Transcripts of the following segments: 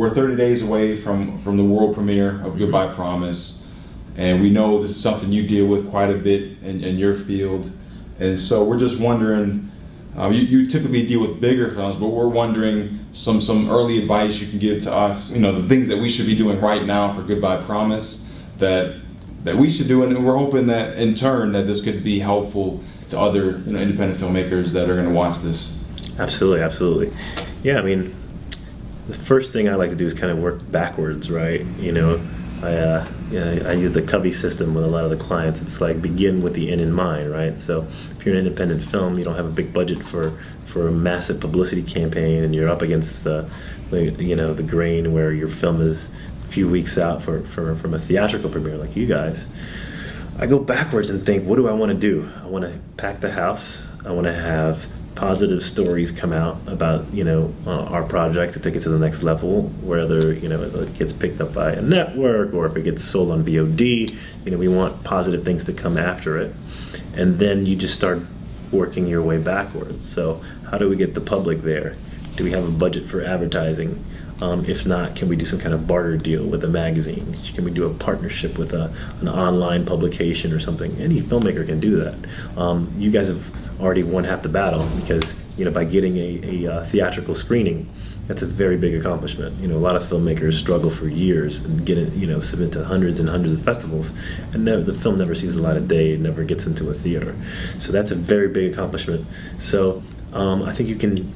we're 30 days away from the world premiere of Goodbye Promise, and we know this is something you deal with quite a bit in your field, and so we're just wondering. You typically deal with bigger films, but we're wondering some early advice you can give to us. You know, the things that we should be doing right now for Goodbye Promise that we should do, and we're hoping that in turn that this could be helpful to other independent filmmakers that are going to watch this. Absolutely, absolutely. Yeah, I mean, the first thing I like to do is kind of work backwards, right? You know, I use the Covey system with a lot of the clients. It's like begin with the end in mind, right? So if you're an independent film, you don't have a big budget for a massive publicity campaign, and you're up against the grain where your film is a few weeks out from a theatrical premiere like you guys. I go backwards and think, what do I want to do? I want to pack the house. I want to have positive stories come out about our project to take it to the next level, whether it gets picked up by a network or if it gets sold on VOD. We want positive things to come after it, and then you just start working your way backwards. So how do we get the public there? Do we have a budget for advertising? If not, can we do some kind of barter deal with a magazine? Can we do a partnership with an online publication or something? Any filmmaker can do that. You guys have already won half the battle because by getting a theatrical screening, that's a very big accomplishment. A lot of filmmakers struggle for years and get it, submit to hundreds and hundreds of festivals, and the film never sees the light of day. It never gets into a theater. So that's a very big accomplishment. So I think you can,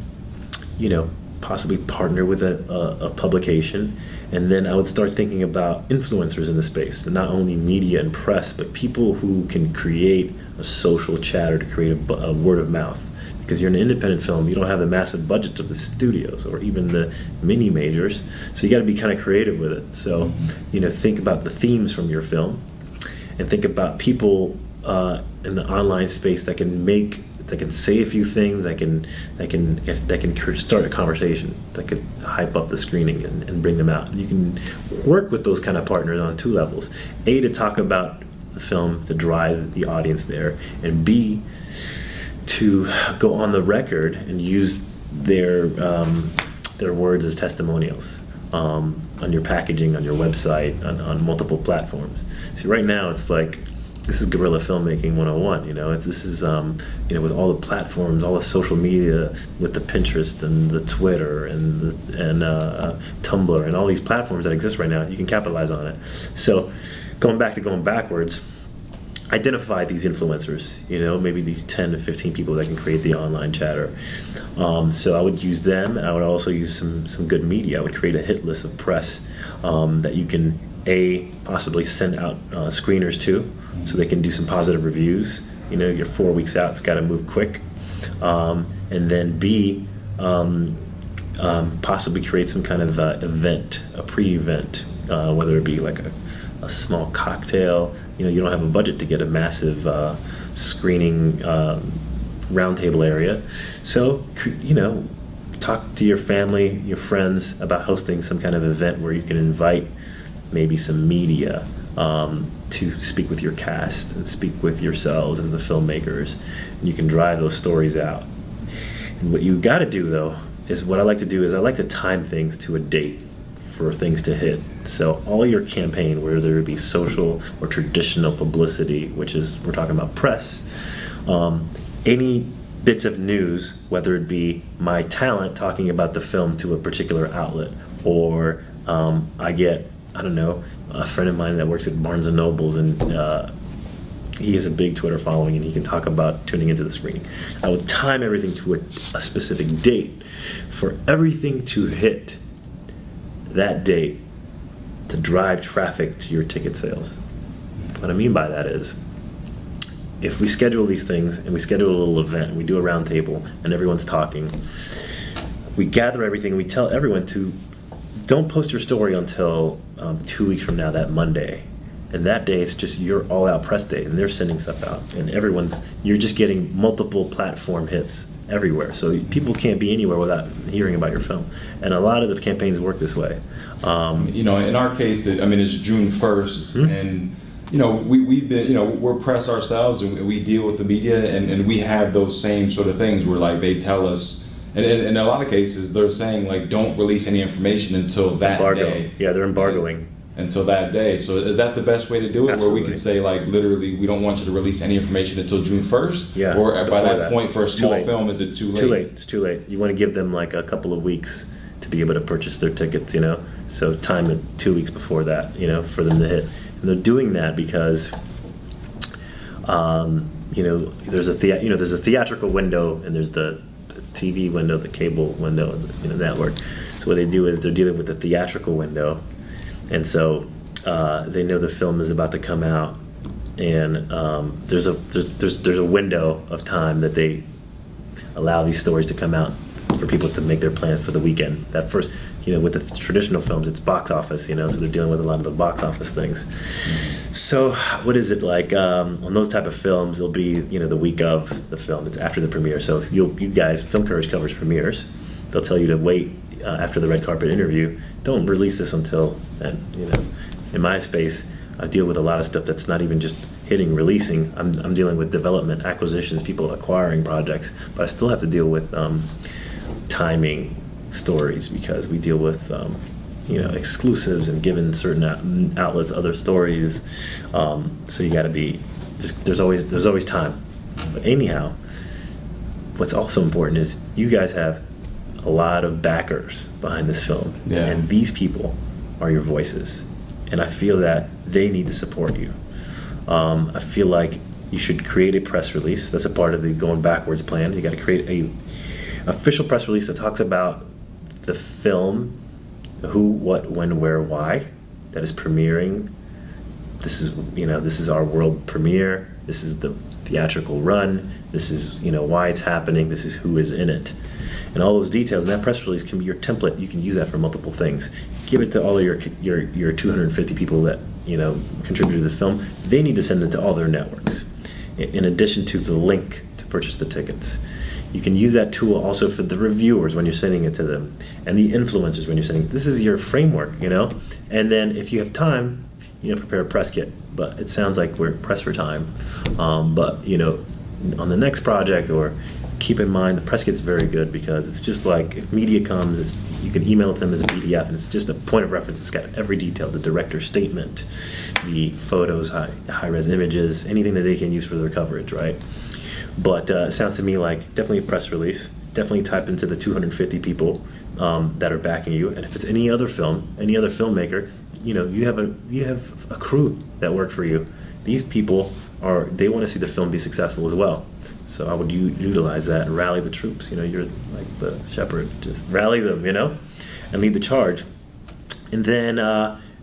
possibly partner with a publication, and then I would start thinking about influencers in the space, not only media and press, but people who can create a social chatter to create a word of mouth. Because you're an independent film, you don't have the massive budget of the studios or even the mini majors, so you got to be kind of creative with it. So, think about the themes from your film, and think about people in the online space that can say a few things, that can start a conversation, that could hype up the screening and bring them out. And you can work with those kind of partners on two levels: A, to talk about the film, to drive the audience there, and B, to go on the record and use their words as testimonials on your packaging, on your website, on multiple platforms. See, right now it's like, this is guerrilla filmmaking 101. This is with all the platforms, all the social media, with the Pinterest and the Twitter and Tumblr and all these platforms that exist right now. You can capitalize on it. So, going backwards, identify these influencers. Maybe these 10 to 15 people that can create the online chatter. So I would use them. I would also use some good media. I would create a hit list of press that you can possibly send out screeners to, so they can do some positive reviews. You're 4 weeks out, it's got to move quick. And then B, possibly create some kind of event, a pre-event, whether it be like a small cocktail. You don't have a budget to get a massive screening roundtable area. So, talk to your family, your friends about hosting some kind of event where you can invite maybe some media to speak with your cast and speak with yourselves as the filmmakers, and you can drive those stories out. And what you got to do, though, is what I like to do is I like to time things to a date for things to hit. So all your campaign, whether it be social or traditional publicity, which is, we're talking about press, any bits of news, whether it be my talent talking about the film to a particular outlet, or I get, I don't know, a friend of mine that works at Barnes & Nobles, and he has a big Twitter following, and he can talk about tuning into the screening. I would time everything to a specific date for everything to hit that date to drive traffic to your ticket sales. What I mean by that is, if we schedule these things and we schedule a little event, and we do a round table and everyone's talking, we gather everything and we tell everyone to don't post your story until 2 weeks from now, that Monday. And that day it's just your all-out press day, and they're sending stuff out, and you're just getting multiple platform hits everywhere. So people can't be anywhere without hearing about your film. And a lot of the campaigns work this way. In our case, it's June 1st, and we've been, we're press ourselves, and we deal with the media, and we have those same sort of things where, like, they tell us, And in a lot of cases, they're saying like, don't release any information until that day. Yeah, they're embargoing. Until that day. So is that the best way to do it? Absolutely. Where we could say like, literally, we don't want you to release any information until June 1st? Yeah. Or by that point, for a small film, is it too late? Too late. It's too late. You want to give them like a couple of weeks to be able to purchase their tickets, you know? So time it 2 weeks before that, you know, for them to hit. And they're doing that because, you know, there's a theatrical window, and there's the TV window, the cable window, and the network. So what they do is they're dealing with the theatrical window, and so they know the film is about to come out, and there's a window of time that they allow these stories to come out for people to make their plans for the weekend. That first, you know, with the traditional films, it's box office, you know, so they're dealing with a lot of the box office things. So what is it like on those type of films? It'll be, you know, the week of the film. It's after the premiere. So you guys, Film Courage covers premieres. They'll tell you to wait after the red carpet interview. Don't release this until, and you know, in my space, I deal with a lot of stuff that's not even just hitting, releasing. I'm dealing with development, acquisitions, people acquiring projects, but I still have to deal with timing stories, because we deal with you know, exclusives and giving certain outlets other stories. So you got to be there's always time. But anyhow, what's also important is you guys have a lot of backers behind this film, and these people are your voices, and I feel that they need to support you. I feel like you should create a press release. That's a part of the going backwards plan. You got to create a official press release that talks about the film, who, what, when, where, why, that is premiering. This is, you know, this is our world premiere. This is the theatrical run. This is, you know, why it's happening. This is who is in it. And all those details, and that press release can be your template. You can use that for multiple things. Give it to all of your 250 people that, you know, contributed to this film. They need to send it to all their networks, in addition to the link to purchase the tickets. You can use that tool also for the reviewers when you're sending it to them, and the influencers when you're sending it. This is your framework, you know? And then if you have time, you know, prepare a press kit. But it sounds like we're pressed for time. But, you know, on the next project, or keep in mind, the press kit's very good, because it's just like, if media comes, you can email it to them as a PDF, and it's just a point of reference. It's got every detail, the director's statement, the photos, high-res images, anything that they can use for their coverage, right? But it sounds to me like definitely a press release. Definitely type into the 250 people that are backing you. And if it's any other film, any other filmmaker, you know, you have a crew that work for you. These people they want to see the film be successful as well. So I would utilize that and rally the troops. You know, you're like the shepherd. Just rally them, you know, and lead the charge. And then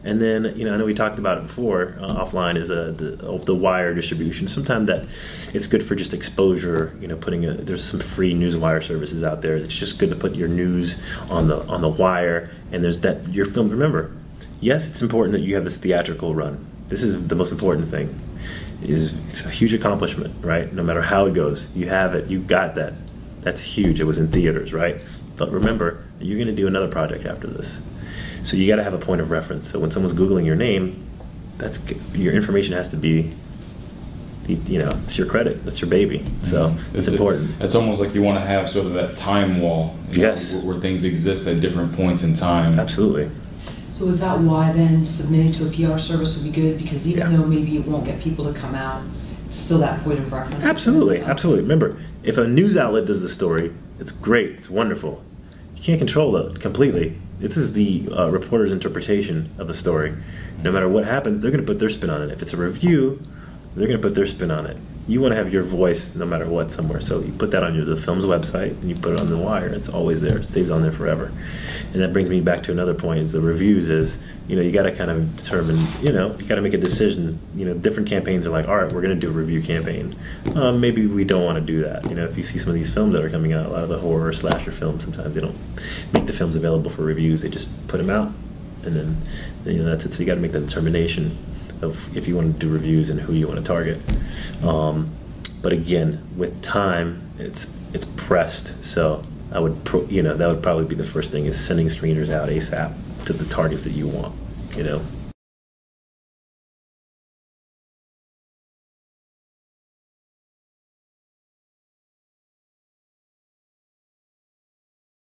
you know, I know we talked about it before offline, is the wire distribution. Sometimes that it's good for just exposure. You know, there's some free news wire services out there. It's just good to put your news on the wire, and there's your film. Remember, yes, it's important that you have this theatrical run. This is the most important thing. It's a huge accomplishment, right? No matter how it goes, you have it. You got that. That's huge. It was in theaters, right? But remember, you're going to do another project after this. So you got to have a point of reference. So when someone's Googling your name, your information has to be, you know, it's your credit. That's your baby. So it's important. It's almost like you want to have sort of that time wall. Yes. Where things exist at different points in time. Absolutely. So is that why then submitting to a PR service would be good? Because even though maybe it won't get people to come out, it's still that point of reference. Absolutely. Absolutely. Remember, if a news outlet does the story, it's great. It's wonderful. You can't control it completely. This is the reporter's interpretation of the story. No matter what happens, they're going to put their spin on it. If it's a review, they're going to put their spin on it. You want to have your voice no matter what somewhere. So you put that on the film's website, and you put it on the wire. It's always there. It stays on there forever. And that brings me back to another point, is the reviews is, you know, you got to kind of determine, you know, you got to make a decision. You know, different campaigns are like, all right, we're going to do a review campaign. Maybe we don't want to do that. You know, if you see some of these films that are coming out, a lot of the horror slasher films, sometimes they don't make the films available for reviews. They just put them out, and then, you know, that's it. So you got to make the determination of if you want to do reviews and who you want to target. But again, with time, it's pressed. So I would, you know, that would probably be the first thing, is sending screeners out ASAP to the targets that you want, you know.